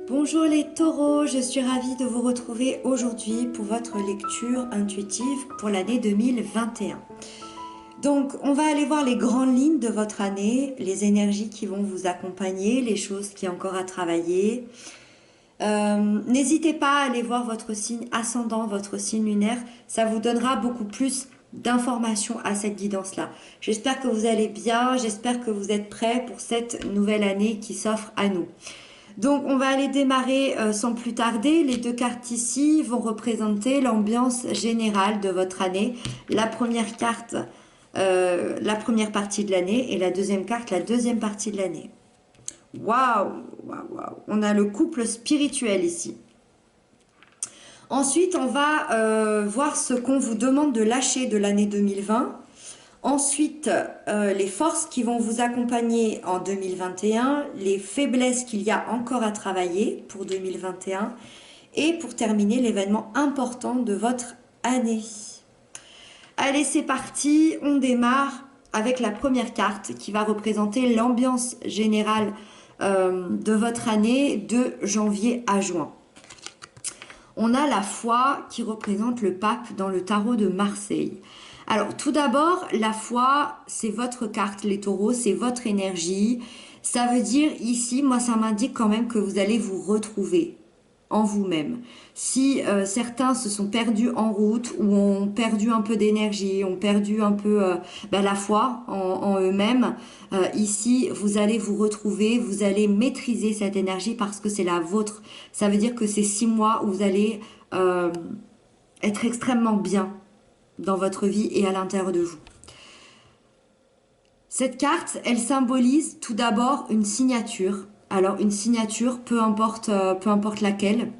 Bonjour les taureaux, je suis ravie de vous retrouver aujourd'hui pour votre lecture intuitive pour l'année 2021. Donc on va aller voir les grandes lignes de votre année, les énergies qui vont vous accompagner, les choses qui ont encore à travailler. N'hésitez pas à aller voir votre signe ascendant, votre signe lunaire, ça vous donnera beaucoup plus d'informations à cette guidance-là. J'espère que vous allez bien, j'espère que vous êtes prêts pour cette nouvelle année qui s'offre à nous. Donc on va aller démarrer sans plus tarder. Les deux cartes ici vont représenter l'ambiance générale de votre année. La première carte, la première partie de l'année et la deuxième carte, la deuxième partie de l'année. Waouh, waouh, waouh. On a le couple spirituel ici. Ensuite, on va voir ce qu'on vous demande de lâcher de l'année 2020. Ensuite, les forces qui vont vous accompagner en 2021, les faiblesses qu'il y a encore à travailler pour 2021 et pour terminer, l'événement important de votre année. Allez, c'est parti, on démarre avec la première carte qui va représenter l'ambiance générale de votre année de janvier à juin. On a la foi qui représente le pape dans le tarot de Marseille. Alors tout d'abord, la foi, c'est votre carte, les taureaux, c'est votre énergie. Ça veut dire ici, moi ça m'indique quand même que vous allez vous retrouver en vous-même. Si certains se sont perdus en route ou ont perdu un peu d'énergie, ont perdu un peu la foi en eux-mêmes, ici vous allez vous retrouver, vous allez maîtriser cette énergie parce que c'est la vôtre. Ça veut dire que c'est 6 mois où vous allez être extrêmement bien dans votre vie et à l'intérieur de vous. Cette carte, elle symbolise tout d'abord une signature. Alors une signature, peu importe laquelle,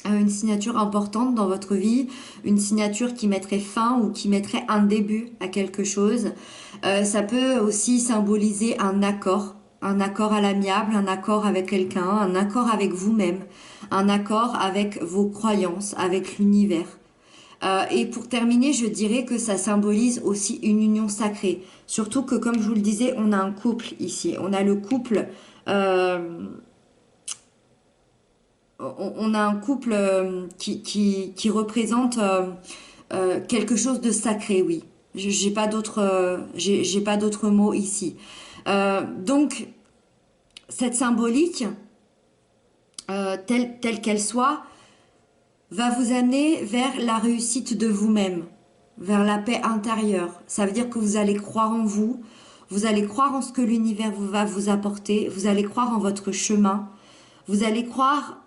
une signature importante dans votre vie, une signature qui mettrait fin ou qui mettrait un début à quelque chose. Ça peut aussi symboliser un accord à l'amiable, un accord avec quelqu'un, un accord avec vous-même, un accord avec vos croyances, avec l'univers. Et pour terminer, je dirais que ça symbolise aussi une union sacrée. Surtout que, comme je vous le disais, on a un couple ici. On a le couple... on a un couple qui représente quelque chose de sacré, oui. J'ai pas d'autres mots ici. Donc, cette symbolique, telle qu'elle soit, va vous amener vers la réussite de vous-même, vers la paix intérieure. Ça veut dire que vous allez croire en vous, vous allez croire en ce que l'univers va vous apporter, vous allez croire en votre chemin, vous allez croire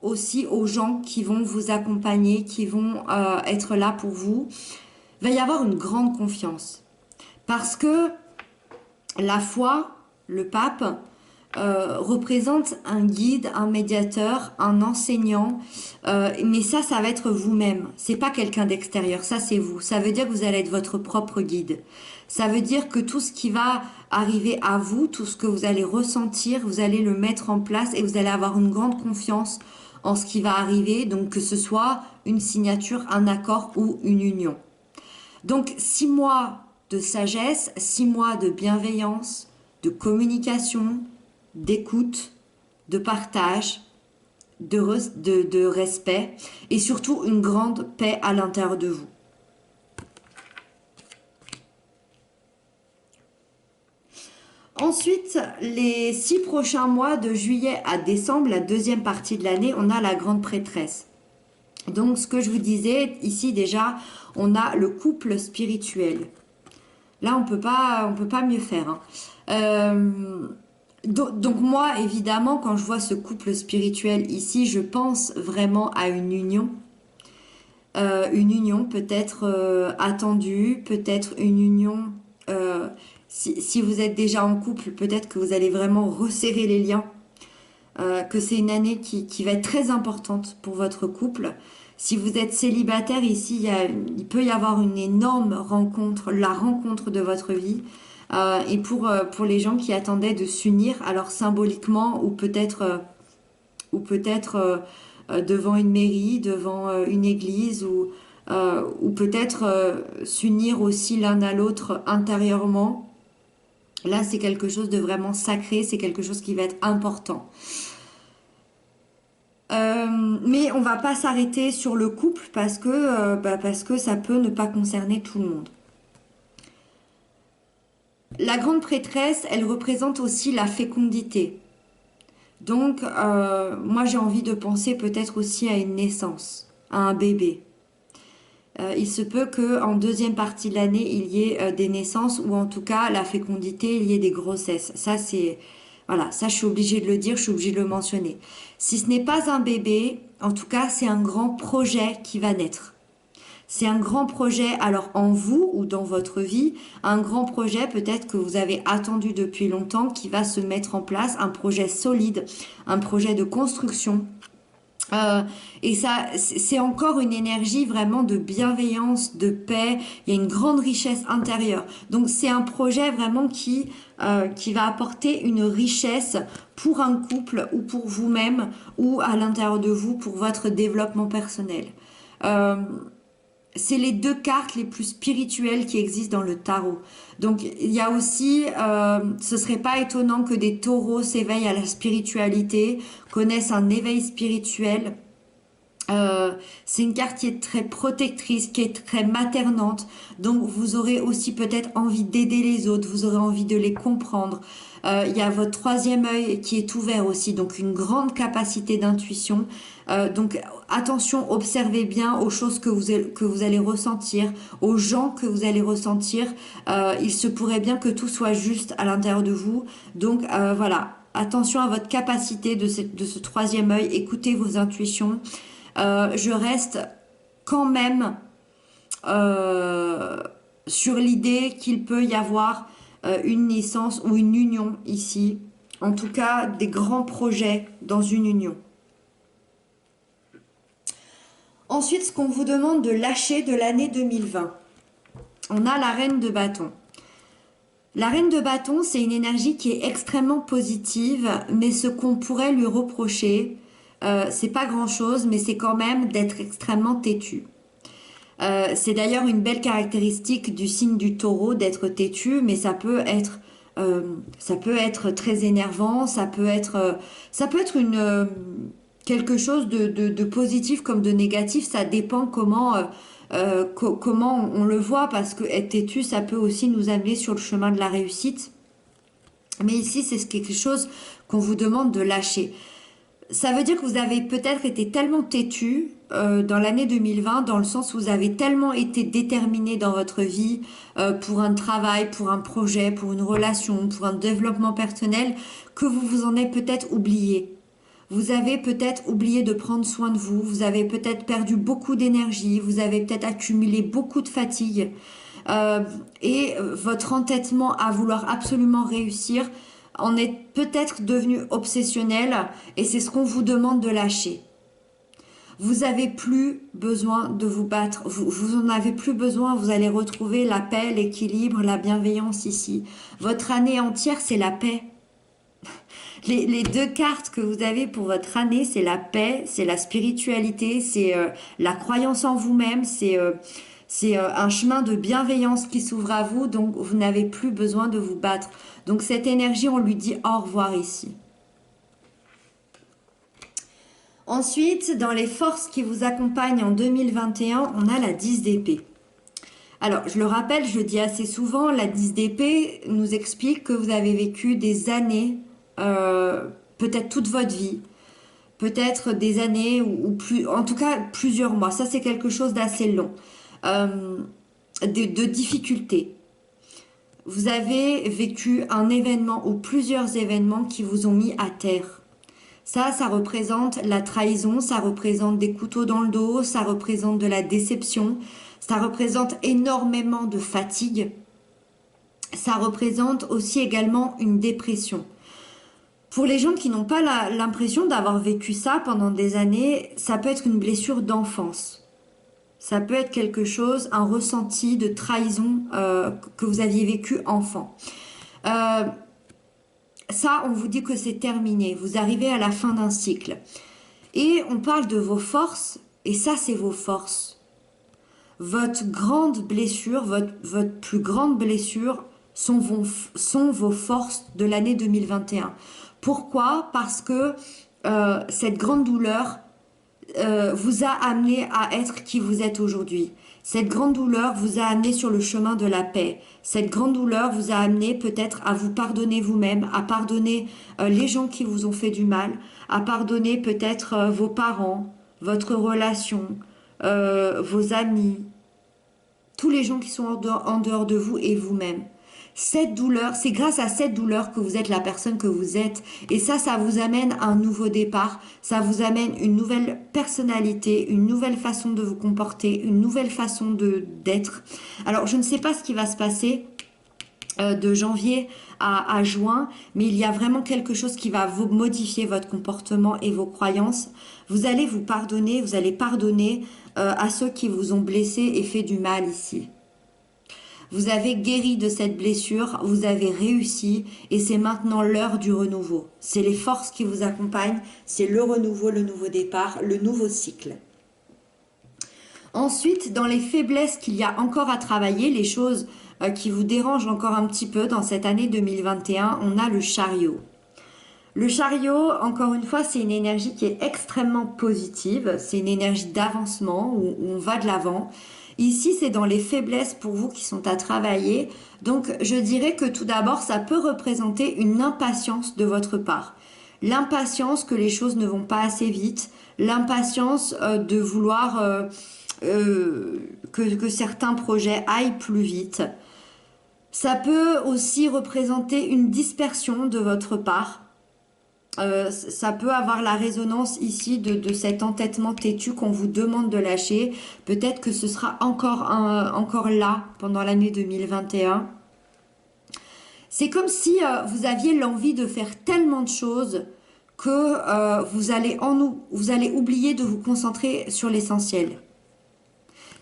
aussi aux gens qui vont vous accompagner, qui vont être là pour vous. Il va y avoir une grande confiance. Parce que la foi, le pape, représente un guide, un médiateur, un enseignant, mais ça va être vous-même. C'est pas quelqu'un d'extérieur, ça c'est vous. Ça veut dire que vous allez être votre propre guide. Ça veut dire que tout ce qui va arriver à vous, tout ce que vous allez ressentir, vous allez le mettre en place et vous allez avoir une grande confiance en ce qui va arriver, donc que ce soit une signature, un accord ou une union. Donc 6 mois de sagesse, 6 mois de bienveillance, de communication, d'écoute, de partage, de respect et surtout une grande paix à l'intérieur de vous. Ensuite, les 6 prochains mois de juillet à décembre, la deuxième partie de l'année, on a la grande prêtresse. Donc ce que je vous disais, ici déjà, on a le couple spirituel. Là, on peut pas mieux faire. Donc moi, évidemment, quand je vois ce couple spirituel ici, je pense vraiment à une union. Une union peut-être attendue, peut-être une union... si vous êtes déjà en couple, peut-être que vous allez vraiment resserrer les liens. Que c'est une année qui va être très importante pour votre couple. Si vous êtes célibataire ici, il peut y avoir une énorme rencontre, la rencontre de votre vie. Et pour les gens qui attendaient de s'unir, alors symboliquement ou peut-être devant une mairie, devant une église ou peut-être s'unir aussi l'un à l'autre intérieurement. Là, c'est quelque chose de vraiment sacré, c'est quelque chose qui va être important. Mais on va pas s'arrêter sur le couple parce que ça peut ne pas concerner tout le monde. La grande prêtresse, elle représente aussi la fécondité. Donc, moi j'ai envie de penser peut-être aussi à une naissance, à un bébé. Il se peut que en deuxième partie de l'année, il y ait des naissances ou en tout cas la fécondité, il y ait des grossesses. Ça c'est voilà, ça je suis obligée de le dire, je suis obligée de le mentionner. Si ce n'est pas un bébé, en tout cas, c'est un grand projet qui va naître. C'est un grand projet, alors en vous ou dans votre vie, un grand projet peut-être que vous avez attendu depuis longtemps qui va se mettre en place, un projet solide, un projet de construction. Euh, et ça, c'est encore une énergie vraiment de bienveillance, de paix. Il y a une grande richesse intérieure. Donc c'est un projet vraiment qui va apporter une richesse pour un couple ou pour vous-même ou à l'intérieur de vous pour votre développement personnel. Euh, c'est les deux cartes les plus spirituelles qui existent dans le tarot. Donc il y a aussi, ce serait pas étonnant que des taureaux s'éveillent à la spiritualité, connaissent un éveil spirituel. C'est une carte qui est très protectrice, qui est très maternante. Donc vous aurez aussi peut-être envie d'aider les autres, vous aurez envie de les comprendre. Il y a votre troisième œil qui est ouvert aussi, donc une grande capacité d'intuition. Donc attention, observez bien aux choses que vous allez ressentir, aux gens que vous allez ressentir. Il se pourrait bien que tout soit juste à l'intérieur de vous. Donc voilà, attention à votre capacité de ce troisième œil, écoutez vos intuitions. Je reste quand même euh, sur l'idée qu'il peut y avoir une naissance ou une union ici. En tout cas, des grands projets dans une union. Ensuite, ce qu'on vous demande de lâcher de l'année 2020. On a la reine de bâton. La reine de bâton, c'est une énergie qui est extrêmement positive, mais ce qu'on pourrait lui reprocher, c'est pas grand-chose, mais c'est quand même d'être extrêmement têtu. C'est d'ailleurs une belle caractéristique du signe du taureau d'être têtu, mais ça peut être très énervant, ça peut être quelque chose de positif comme de négatif. Ça dépend comment on le voit, parce que être têtu, ça peut aussi nous amener sur le chemin de la réussite. Mais ici, c'est quelque chose qu'on vous demande de lâcher. Ça veut dire que vous avez peut-être été tellement têtu dans l'année 2020, dans le sens où vous avez tellement été déterminé dans votre vie pour un travail, pour un projet, pour une relation, pour un développement personnel, que vous vous en êtes peut-être oublié. Vous avez peut-être oublié de prendre soin de vous, vous avez peut-être perdu beaucoup d'énergie, vous avez peut-être accumulé beaucoup de fatigue et votre entêtement à vouloir absolument réussir en est peut-être devenu obsessionnel et c'est ce qu'on vous demande de lâcher. Vous avez plus besoin de vous battre, vous en avez plus besoin, vous allez retrouver la paix, l'équilibre, la bienveillance ici. Votre année entière, c'est la paix. Les deux cartes que vous avez pour votre année, c'est la paix, c'est la spiritualité, c'est la croyance en vous-même, c'est un chemin de bienveillance qui s'ouvre à vous, donc vous n'avez plus besoin de vous battre. Donc cette énergie, on lui dit au revoir ici. Ensuite, dans les forces qui vous accompagnent en 2021, on a la 10 d'épée. Alors, je le rappelle, je le dis assez souvent, la 10 d'épée nous explique que vous avez vécu des années, peut-être toute votre vie, peut-être des années ou plus, en tout cas plusieurs mois. Ça, c'est quelque chose d'assez long, de difficultés. Vous avez vécu un événement ou plusieurs événements qui vous ont mis à terre. Ça représente la trahison, ça représente des couteaux dans le dos, ça représente de la déception, ça représente énormément de fatigue, ça représente aussi également une dépression. Pour les gens qui n'ont pas l'impression d'avoir vécu ça pendant des années, ça peut être une blessure d'enfance. Ça peut être quelque chose, un ressenti de trahison que vous aviez vécu enfant. Ça, on vous dit que c'est terminé. Vous arrivez à la fin d'un cycle. Et on parle de vos forces, et ça, c'est vos forces. Votre grande blessure, votre plus grande blessure sont vos forces de l'année 2021. Pourquoi? Parce que cette grande douleur vous a amené à être qui vous êtes aujourd'hui. Cette grande douleur vous a amené sur le chemin de la paix. Cette grande douleur vous a amené peut-être à vous pardonner vous-même, à pardonner les gens qui vous ont fait du mal, à pardonner peut-être vos parents, votre relation, vos amis, tous les gens qui sont en dehors de vous et vous-même. Cette douleur, c'est grâce à cette douleur que vous êtes la personne que vous êtes. Et ça vous amène à un nouveau départ, ça vous amène une nouvelle personnalité, une nouvelle façon de vous comporter, une nouvelle façon d'être. Alors, je ne sais pas ce qui va se passer de janvier à juin, mais il y a vraiment quelque chose qui va vous modifier votre comportement et vos croyances. Vous allez vous pardonner, vous allez pardonner à ceux qui vous ont blessé et fait du mal ici. Vous avez guéri de cette blessure, vous avez réussi et c'est maintenant l'heure du renouveau. C'est les forces qui vous accompagnent, c'est le renouveau, le nouveau départ, le nouveau cycle. Ensuite, dans les faiblesses qu'il y a encore à travailler, les choses qui vous dérangent encore un petit peu dans cette année 2021, on a le chariot. Le chariot, encore une fois, c'est une énergie qui est extrêmement positive, c'est une énergie d'avancement où on va de l'avant. Ici, c'est dans les faiblesses pour vous qui sont à travailler. Donc, je dirais que tout d'abord, ça peut représenter une impatience de votre part. L'impatience que les choses ne vont pas assez vite, l'impatience de vouloir que certains projets aillent plus vite. Ça peut aussi représenter une dispersion de votre part. Ça peut avoir la résonance ici de cet entêtement têtu qu'on vous demande de lâcher. Peut-être que ce sera encore là pendant l'année 2021. C'est comme si vous aviez l'envie de faire tellement de choses que vous allez oublier de vous concentrer sur l'essentiel.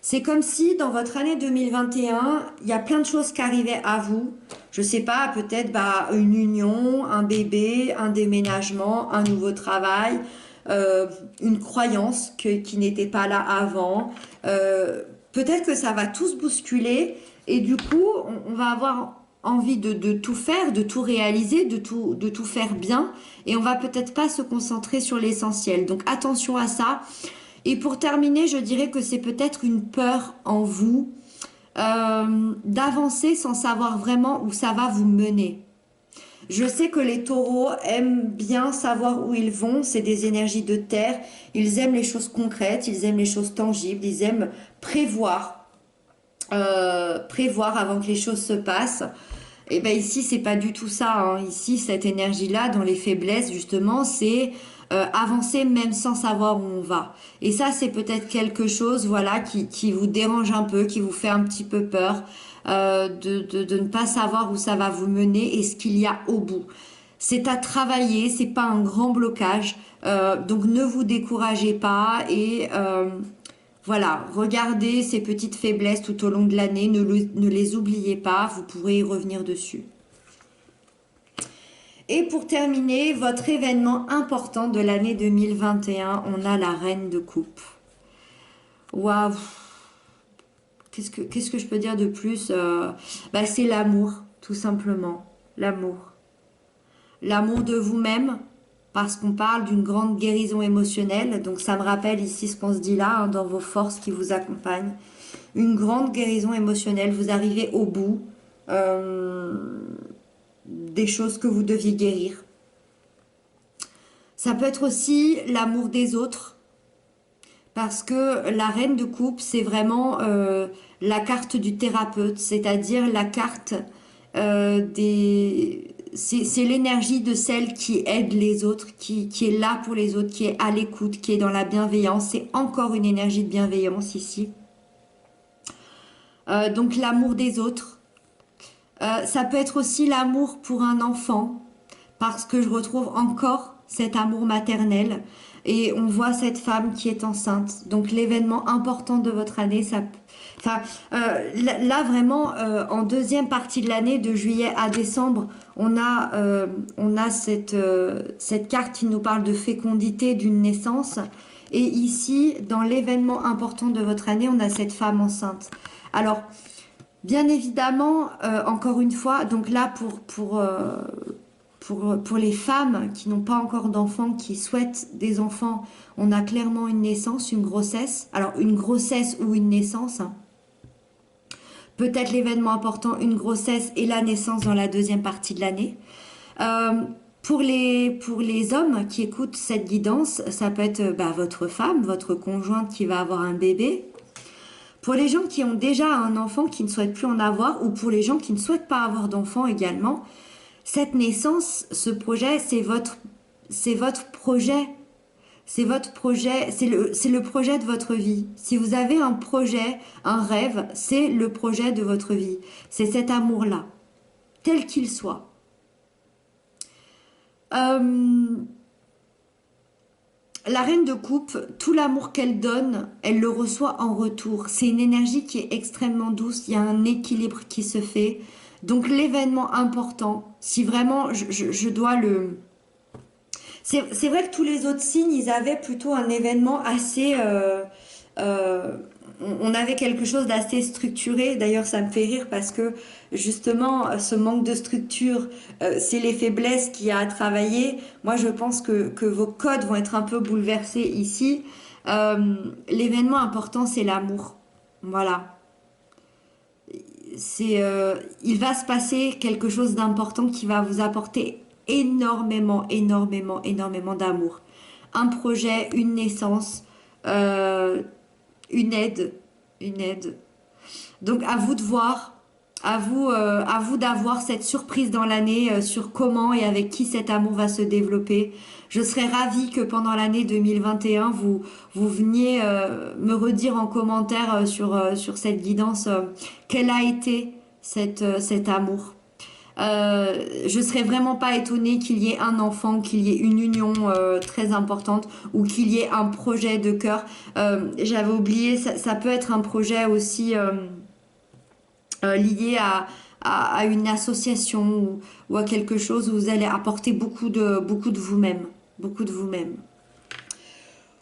C'est comme si dans votre année 2021, il y a plein de choses qui arrivaient à vous. Je sais pas, peut-être une union, un bébé, un déménagement, un nouveau travail, une croyance qui n'était pas là avant. Peut-être que ça va tout se bousculer et du coup, on va avoir envie de tout faire, de tout réaliser, de tout faire bien et on va peut-être pas se concentrer sur l'essentiel. Donc attention à ça. Et pour terminer, je dirais que c'est peut-être une peur en vous d'avancer sans savoir vraiment où ça va vous mener. Je sais que les taureaux aiment bien savoir où ils vont, c'est des énergies de terre, ils aiment les choses concrètes, ils aiment les choses tangibles, ils aiment prévoir avant que les choses se passent. Et bien ici, c'est pas du tout ça, hein. Ici, cette énergie-là, dans les faiblesses, justement, c'est avancer même sans savoir où on va. Et ça, c'est peut-être quelque chose, voilà, qui vous dérange un peu, qui vous fait un petit peu peur, de ne pas savoir où ça va vous mener et ce qu'il y a au bout. C'est à travailler, c'est pas un grand blocage, donc ne vous découragez pas et voilà, regardez ces petites faiblesses tout au long de l'année, ne les oubliez pas, vous pourrez y revenir dessus. Et pour terminer, votre événement important de l'année 2021, on a la Reine de Coupe. Waouh! Qu'est-ce que je peux dire de plus? C'est l'amour, tout simplement. L'amour. L'amour de vous-même, parce qu'on parle d'une grande guérison émotionnelle. Donc ça me rappelle ici ce qu'on se dit là, hein, dans vos forces qui vous accompagnent. Une grande guérison émotionnelle, vous arrivez au bout des choses que vous deviez guérir. Ça peut être aussi l'amour des autres, parce que la Reine de Coupe, c'est vraiment la carte du thérapeute, c'est-à-dire la carte c'est l'énergie de celle qui aide les autres, qui est là pour les autres, qui est à l'écoute, qui est dans la bienveillance. C'est encore une énergie de bienveillance ici. Donc l'amour des autres. Ça peut être aussi l'amour pour un enfant, parce que je retrouve encore cet amour maternel. Et on voit cette femme qui est enceinte. Donc l'événement important de votre année, là vraiment, en deuxième partie de l'année, de juillet à décembre, on a cette carte qui nous parle de fécondité, d'une naissance. Et ici, dans l'événement important de votre année, on a cette femme enceinte. Alors, bien évidemment, encore une fois, donc là pour les femmes qui n'ont pas encore d'enfants, qui souhaitent des enfants, on a clairement une naissance, une grossesse. Alors une grossesse ou une naissance, hein. Peut-être l'événement important, une grossesse et la naissance dans la deuxième partie de l'année. Euh, pour les hommes qui écoutent cette guidance, ça peut être votre femme, votre conjointe qui va avoir un bébé. Pour les gens qui ont déjà un enfant, qui ne souhaitent plus en avoir, ou pour les gens qui ne souhaitent pas avoir d'enfant également, cette naissance, ce projet, c'est votre projet. C'est votre projet, c'est le projet de votre vie. Si vous avez un projet, un rêve, c'est le projet de votre vie. C'est cet amour-là, tel qu'il soit. La reine de coupe, tout l'amour qu'elle donne, elle le reçoit en retour. C'est une énergie qui est extrêmement douce, il y a un équilibre qui se fait. Donc l'événement important, si vraiment je dois le... C'est vrai que tous les autres signes, ils avaient plutôt un événement assez... on avait quelque chose d'assez structuré. D'ailleurs, ça me fait rire parce que justement, ce manque de structure, c'est les faiblesses qu'il y a à travailler. Moi, je pense que vos codes vont être un peu bouleversés ici. L'événement important, c'est l'amour. Voilà. Il va se passer quelque chose d'important qui va vous apporter énormément, énormément, énormément d'amour. Un projet, une naissance, euh, une aide, une aide. Donc à vous de voir, à vous d'avoir cette surprise dans l'année sur comment et avec qui cet amour va se développer. Je serais ravie que pendant l'année 2021, vous veniez me redire en commentaire sur cette guidance quel a été cet amour. Je serais vraiment pas étonnée qu'il y ait un enfant, qu'il y ait une union très importante ou qu'il y ait un projet de cœur. J'avais oublié, ça peut être un projet aussi lié à une association ou à quelque chose où vous allez apporter beaucoup de vous-même, beaucoup de vous-même.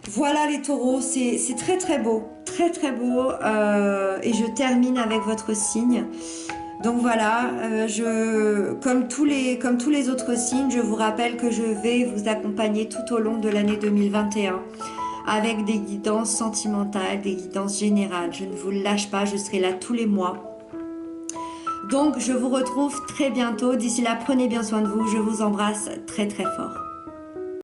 Voilà les taureaux, c'est très très beau, très très beau. Et je termine avec votre signe. Donc voilà, comme tous les autres signes, je vous rappelle que je vais vous accompagner tout au long de l'année 2021 avec des guidances sentimentales, des guidances générales. Je ne vous lâche pas, je serai là tous les mois. Donc je vous retrouve très bientôt. D'ici là, prenez bien soin de vous. Je vous embrasse très très fort.